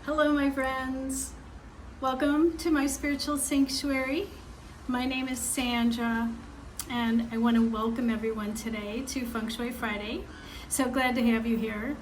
Hello, my friends. Welcome to my spiritual sanctuary. My name is Sandra, and I want to welcome everyone today to Feng Shui Friday. So glad to have you here.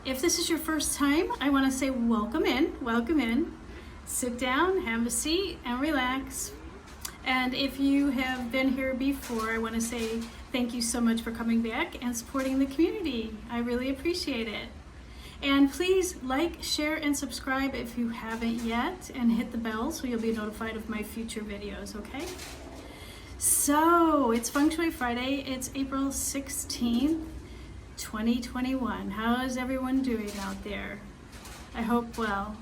If this is your first time, I want to say welcome in. Sit down, have a seat, and relax. And if you have been here before, I want to say thank you so much for coming back and supporting the community. I really appreciate it. And please like, share, and subscribe if you haven't yet, and hit the bell so you'll be notified of my future videos, okay? So, it's Feng Shui Friday. It's April 16th, 2021. How is everyone doing out there? I hope well.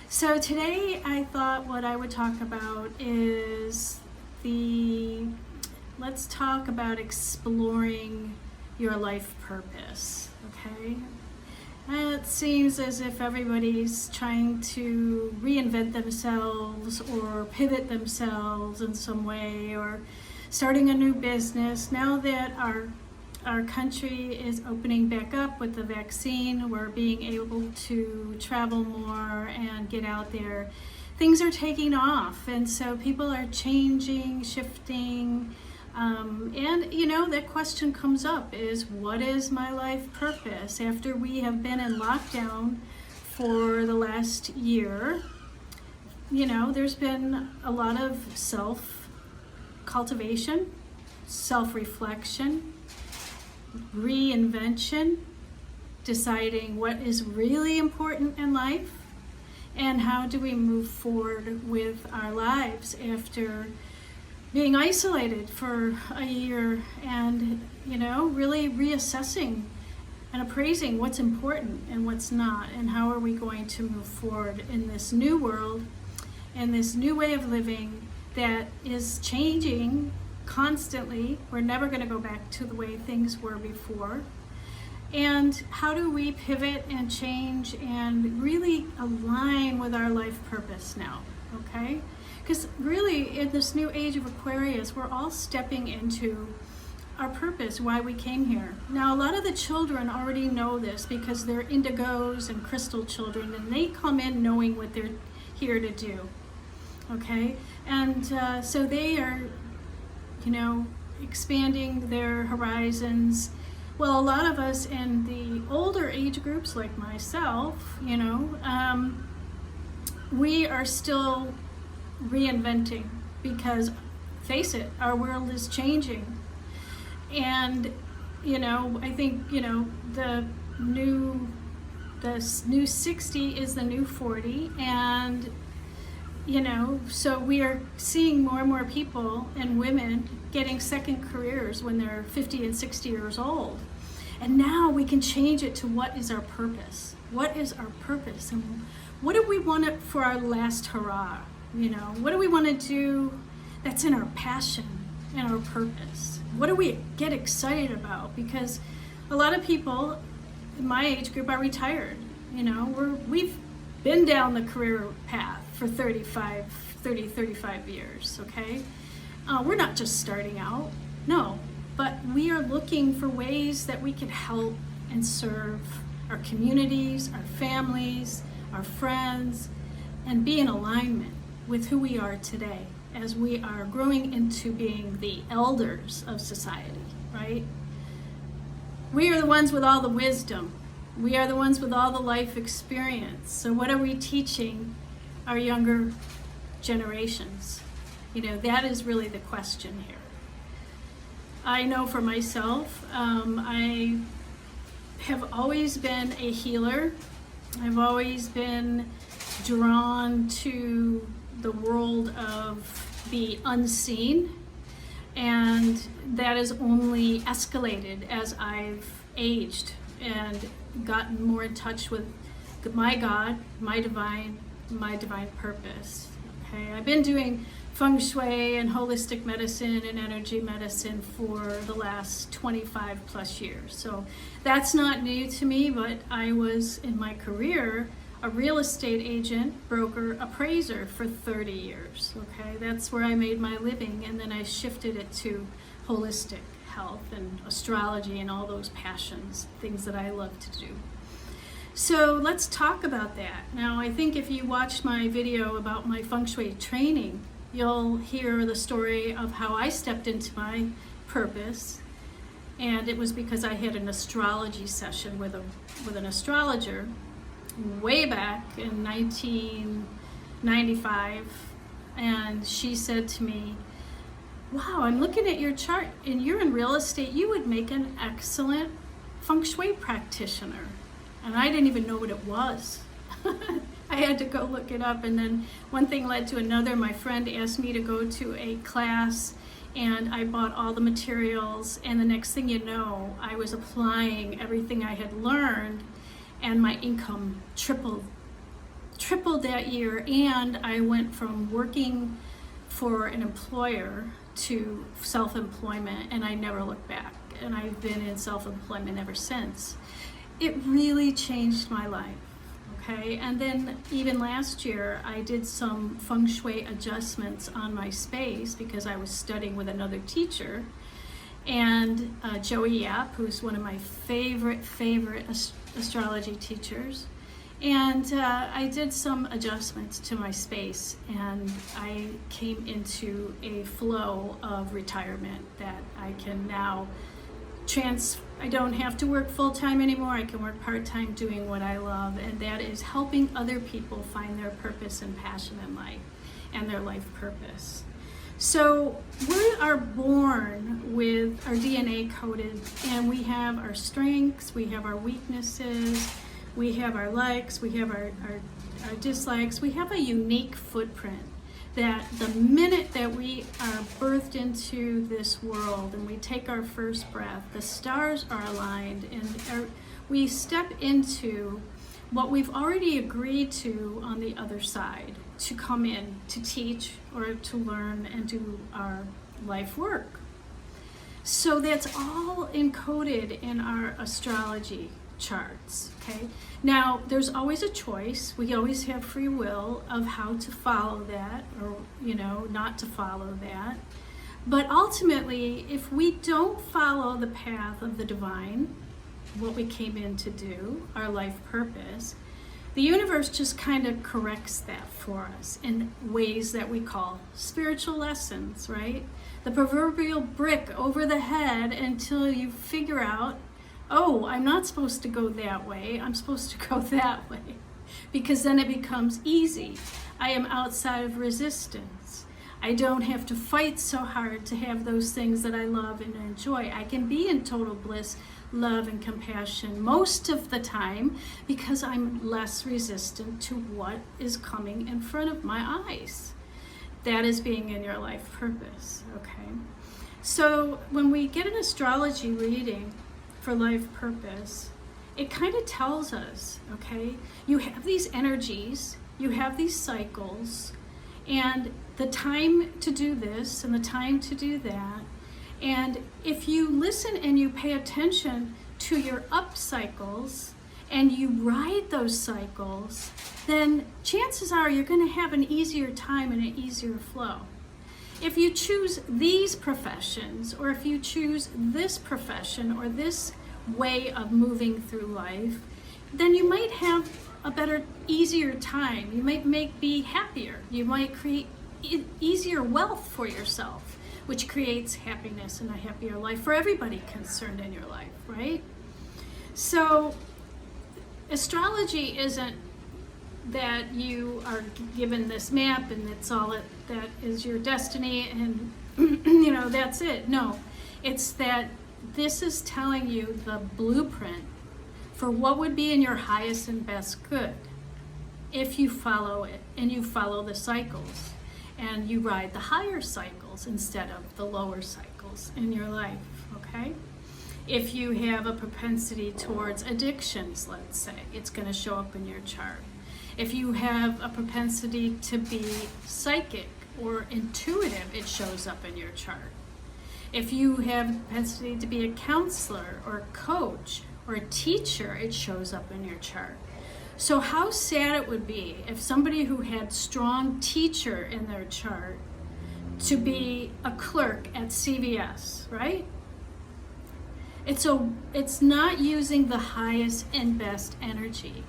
So today I thought what I would talk about is let's talk about exploring your life purpose, okay? It seems as if everybody's trying to reinvent themselves or pivot themselves in some way, or starting a new business. Now that our country is opening back up with the vaccine, we're being able to travel more and get out there. Things are taking off, and so people are changing, shifting, and you know, that question comes up is, what is my life purpose? After we have been in lockdown for the last year, you know, there's been a lot of self-cultivation, self-reflection, reinvention, deciding what is really important in life, and how do we move forward with our lives after being isolated for a year, and you know, really reassessing and appraising what's important and what's not, and how are we going to move forward in this new world and this new way of living that is changing constantly. We're never going to go back to the way things were before. And how do we pivot and change and really align with our life purpose now, okay? Because really, in this new age of Aquarius, we're all stepping into our purpose, why we came here. Now, a lot of the children already know this because they're indigos and crystal children, and they come in knowing what they're here to do, okay? And so they are, you know, expanding their horizons. Well, a lot of us in the older age groups, like myself, you know, we are still reinventing because, face it, our world is changing. And, you know, I think, you know, the new 60 is the new 40, and you know, so we are seeing more and more people and women getting second careers when they're 50 and 60 years old. And now we can change it to what is our purpose? What is our purpose? And what do we want it for our last hurrah? You know, what do we want to do that's in our passion and our purpose? What do we get excited about? Because a lot of people in my age group are retired. You know, we've been down the career path for 35 years, okay? We're not just starting out, no, but we are looking for ways that we can help and serve our communities, our families, our friends, and be in alignment with who we are today as we are growing into being the elders of society, right? We are the ones with all the wisdom. We are the ones with all the life experience. So what are we teaching our younger generations? You know, that is really the question here. I know for myself, I have always been a healer. I've always been drawn to the world of the unseen, and that has only escalated as I've aged and gotten more in touch with my God, my divine purpose. Okay, I've been doing Feng Shui and holistic medicine and energy medicine for the last 25 plus years. So that's not new to me, but I was in my career a real estate agent, broker, appraiser for 30 years. Okay, that's where I made my living, and then I shifted it to holistic health and astrology and all those passions, things that I love to do. So let's talk about that. Now, I think if you watched my video about my Feng Shui training, you'll hear the story of how I stepped into my purpose. And it was because I had an astrology session with an astrologer way back in 1995. And she said to me, wow, I'm looking at your chart and you're in real estate. You would make an excellent Feng Shui practitioner. And I didn't even know what it was. I had to go look it up, and then one thing led to another. My friend asked me to go to a class, and I bought all the materials, and the next thing you know, I was applying everything I had learned, and my income tripled that year, and I went from working for an employer to self-employment, and I never looked back, and I've been in self-employment ever since. It really changed my life, okay? And then even last year, I did some Feng Shui adjustments on my space because I was studying with another teacher. And Joey Yap, who's one of my favorite astrology teachers. And I did some adjustments to my space, and I came into a flow of retirement that I can now I don't have to work full-time anymore. I can work part-time doing what I love, and that is helping other people find their purpose and passion in life and their life purpose. So we are born with our DNA coded, and we have our strengths, we have our weaknesses, we have our likes, we have our dislikes. We have a unique footprint that the minute that we are birthed into this world and we take our first breath, the stars are aligned, and we step into what we've already agreed to on the other side, to come in, to teach or to learn and do our life work. So that's all encoded in our astrology charts, okay? Now, there's always a choice. We always have free will of how to follow that or, not to follow that. But ultimately, if we don't follow the path of the divine, what we came in to do, our life purpose, the universe just kind of corrects that for us in ways that we call spiritual lessons, right? The proverbial brick over the head until you figure out, oh, I'm not supposed to go that way. I'm supposed to go that way. Because then it becomes easy. I am outside of resistance. I don't have to fight so hard to have those things that I love and enjoy. I can be in total bliss, love, and compassion most of the time because I'm less resistant to what is coming in front of my eyes. That is being in your life purpose, okay? So when we get an astrology reading for life purpose, it kind of tells us, okay, you have these energies, you have these cycles, and the time to do this and the time to do that. And if you listen and you pay attention to your up cycles and you ride those cycles, then chances are you're going to have an easier time and an easier flow. If you choose these professions, or if you choose this profession or this way of moving through life, then you might have a better, easier time. You might be happier. You might create easier wealth for yourself, which creates happiness and a happier life for everybody concerned in your life, right? So astrology isn't that you are given this map and that's all that is your destiny and that's it. No, it's that this is telling you the blueprint for what would be in your highest and best good if you follow it and you follow the cycles and you ride the higher cycles instead of the lower cycles in your life, okay? If you have a propensity towards addictions, let's say, it's going to show up in your chart. If you have a propensity to be psychic or intuitive, it shows up in your chart. If you have a propensity to be a counselor or a coach or a teacher, it shows up in your chart. So how sad it would be if somebody who had strong teacher in their chart to be a clerk at CVS, right? It's not using the highest and best energy.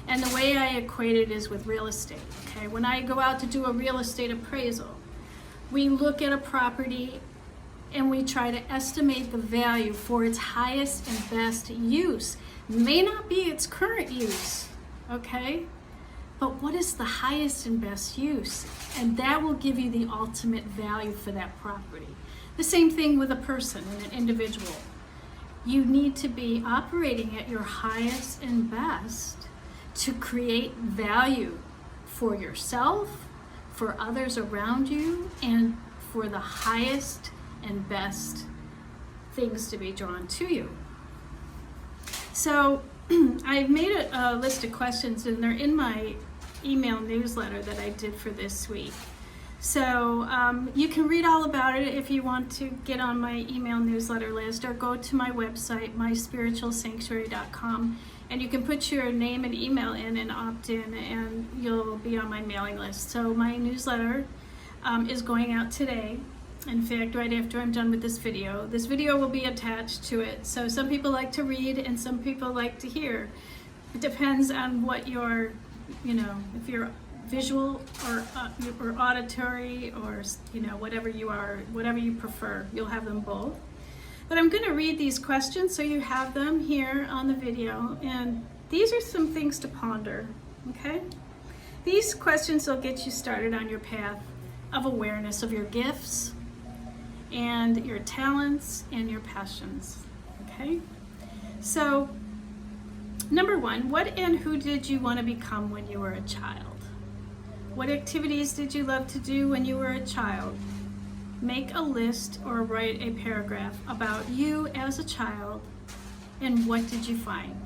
And the way I equate it is with real estate, okay? When I go out to do a real estate appraisal, we look at a property and we try to estimate the value for its highest and best use. May not be its current use, okay? But what is the highest and best use? And that will give you the ultimate value for that property. The same thing with a person and an individual. You need to be operating at your highest and best to create value for yourself, for others around you, and for the highest and best things to be drawn to you. So I've made a list of questions, and they're in my email newsletter that I did for this week. So you can read all about it if you want to get on my email newsletter list, or go to my website, myspiritualsanctuary.com, and you can put your name and email in and opt in, and you'll be on my mailing list. So my newsletter is going out today. In fact, right after I'm done with this video will be attached to it. So some people like to read and some people like to hear. It depends on what your, if you're visual or auditory, or whatever you are, whatever you prefer, you'll have them both. But I'm going to read these questions so you have them here on the video, and these are some things to ponder, okay? These questions will get you started on your path of awareness of your gifts and your talents and your passions, okay? So, number one, what and who did you want to become when you were a child? What activities did you love to do when you were a child? Make a list or write a paragraph about you as a child, and what did you find?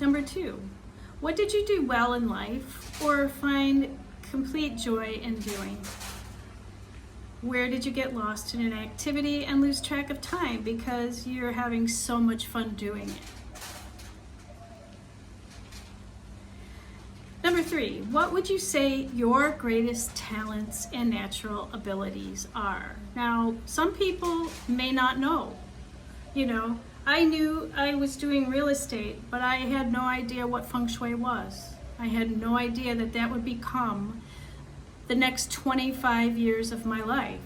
Number two, what did you do well in life or find complete joy in doing? Where did you get lost in an activity and lose track of time because you're having so much fun doing it? Number three, what would you say your greatest talents and natural abilities are? Now, some people may not know. I knew I was doing real estate, but I had no idea what Feng Shui was. I had no idea that would become the next 25 years of my life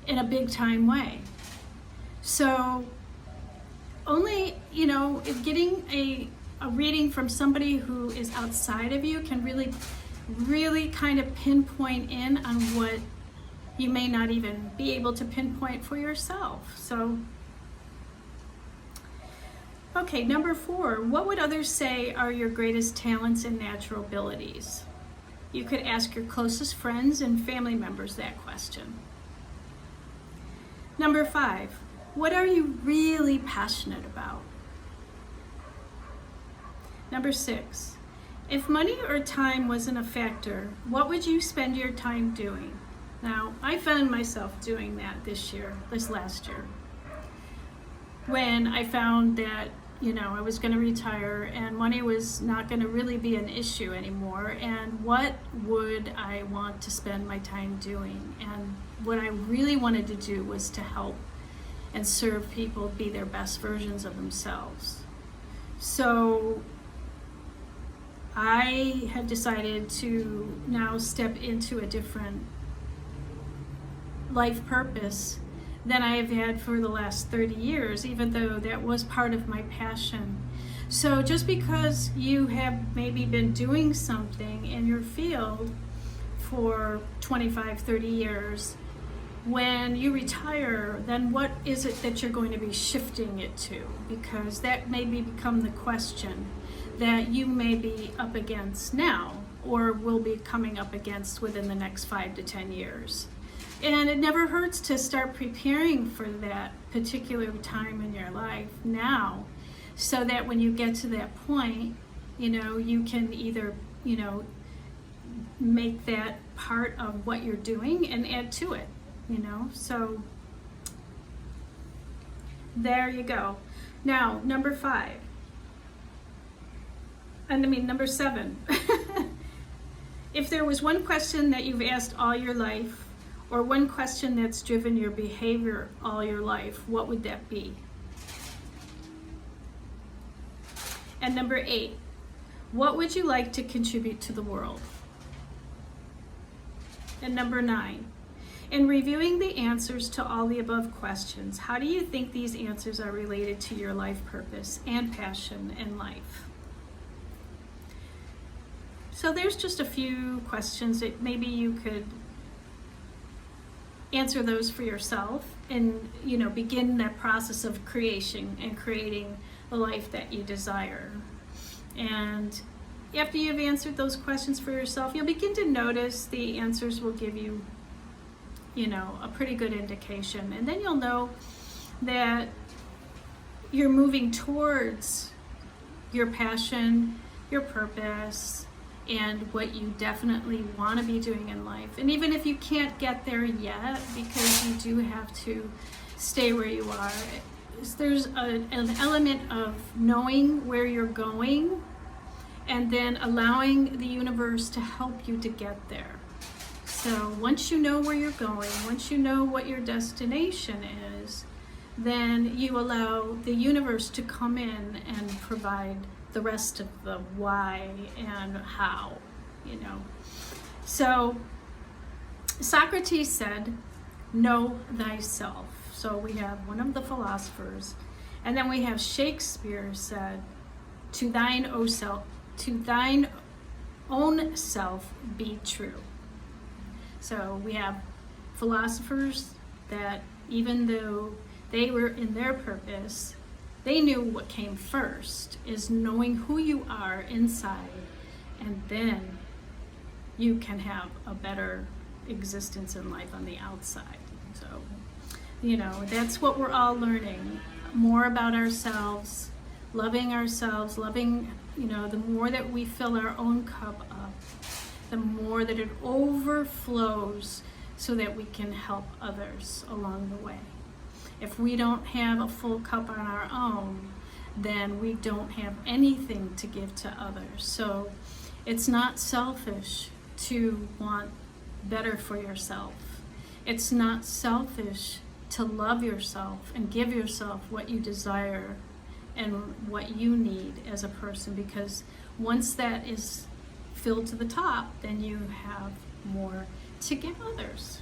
in a big time way. So only, if getting a reading from somebody who is outside of you can really kind of pinpoint in on what you may not even be able to pinpoint for yourself. So, okay, number four, what would others say are your greatest talents and natural abilities? You could ask your closest friends and family members that question. Number five, what are you really passionate about? Number six, if money or time wasn't a factor, what would you spend your time doing? Now, I found myself doing that this last year, when I found that, I was going to retire and money was not going to really be an issue anymore. And what would I want to spend my time doing? And what I really wanted to do was to help and serve people be their best versions of themselves. So I have decided to now step into a different life purpose than I have had for the last 30 years, even though that was part of my passion. So just because you have maybe been doing something in your field for 25, 30 years, when you retire, then what is it that you're going to be shifting it to? Because that may become the question that you may be up against now, or will be coming up against within the next 5 to 10 years. And it never hurts to start preparing for that particular time in your life now, so that when you get to that point, you can either, make that part of what you're doing and add to it, So there you go. Now, number seven. If there was one question that you've asked all your life, or one question that's driven your behavior all your life, what would that be? And number 8, what would you like to contribute to the world? And number 9, in reviewing the answers to all the above questions, how do you think these answers are related to your life purpose and passion in life? So there's just a few questions that maybe you could answer those for yourself and, begin that process of creation and creating the life that you desire. And after you've answered those questions for yourself, you'll begin to notice the answers will give you, a pretty good indication. And then you'll know that you're moving towards your passion, your purpose, and what you definitely want to be doing in life. And even if you can't get there yet, because you do have to stay where you are, there's an element of knowing where you're going and then allowing the universe to help you to get there. So once you know where you're going, once you know what your destination is, then you allow the universe to come in and provide the rest of the why and how, So Socrates said, know thyself. So we have one of the philosophers, and then we have Shakespeare said, to thine own self be true. So we have philosophers that even though they were in their purpose, they knew what came first is knowing who you are inside, and then you can have a better existence in life on the outside. So, that's what we're all learning. More about ourselves, loving, the more that we fill our own cup up, the more that it overflows so that we can help others along the way. If we don't have a full cup on our own, then we don't have anything to give to others. So it's not selfish to want better for yourself. It's not selfish to love yourself and give yourself what you desire and what you need as a person, because once that is filled to the top, then you have more to give others.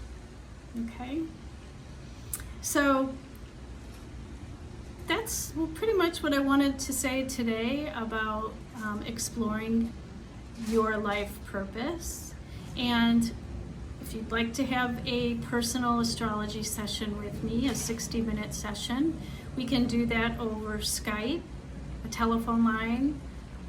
Okay? So that's pretty much what I wanted to say today about exploring your life purpose. And if you'd like to have a personal astrology session with me, a 60-minute session, we can do that over Skype, a telephone line,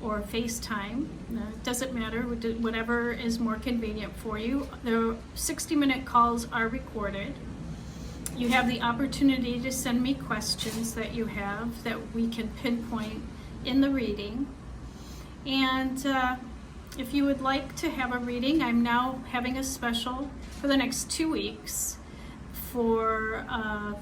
or FaceTime. It doesn't matter, whatever is more convenient for you. The 60-minute calls are recorded. You have the opportunity to send me questions that you have that we can pinpoint in the reading. And if you would like to have a reading, I'm now having a special for the next 2 weeks for a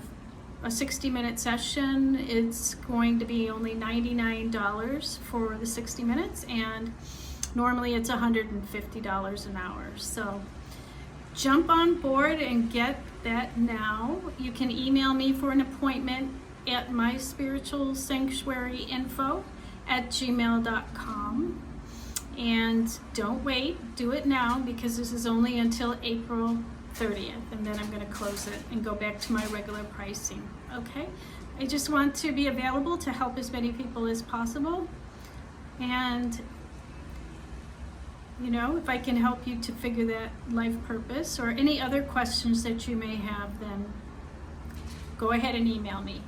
60-minute session. It's going to be only $99 for the 60 minutes, and normally it's $150 an hour. So jump on board and get that now. You can email me for an appointment at myspiritualsanctuaryinfo@gmail.com. And don't wait, do it now, because this is only until April 30th, and then I'm going to close it and go back to my regular pricing. Okay? I just want to be available to help as many people as possible. And if I can help you to figure that life purpose or any other questions that you may have, then go ahead and email me.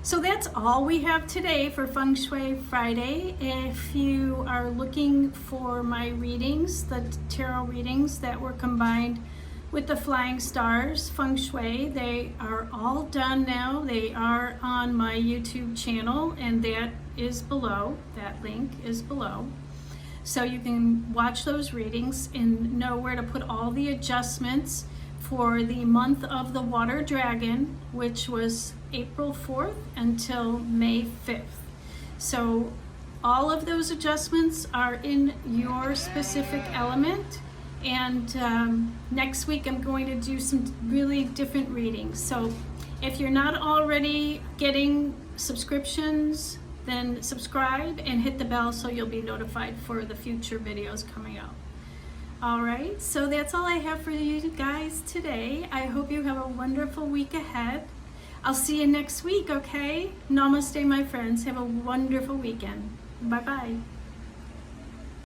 So that's all we have today for Feng Shui Friday. If you are looking for my readings, the tarot readings that were combined with the Flying Stars Feng Shui, they are all done now. They are on my YouTube channel, and that is below. That link is below. So you can watch those readings and know where to put all the adjustments for the month of the Water Dragon, which was April 4th until May 5th. So all of those adjustments are in your specific element, And next week I'm going to do some really different readings. So if you're not already getting subscriptions, then subscribe and hit the bell so you'll be notified for the future videos coming out. All right, so that's all I have for you guys today. I hope you have a wonderful week ahead. I'll see you next week, okay? Namaste, my friends. Have a wonderful weekend. Bye-bye.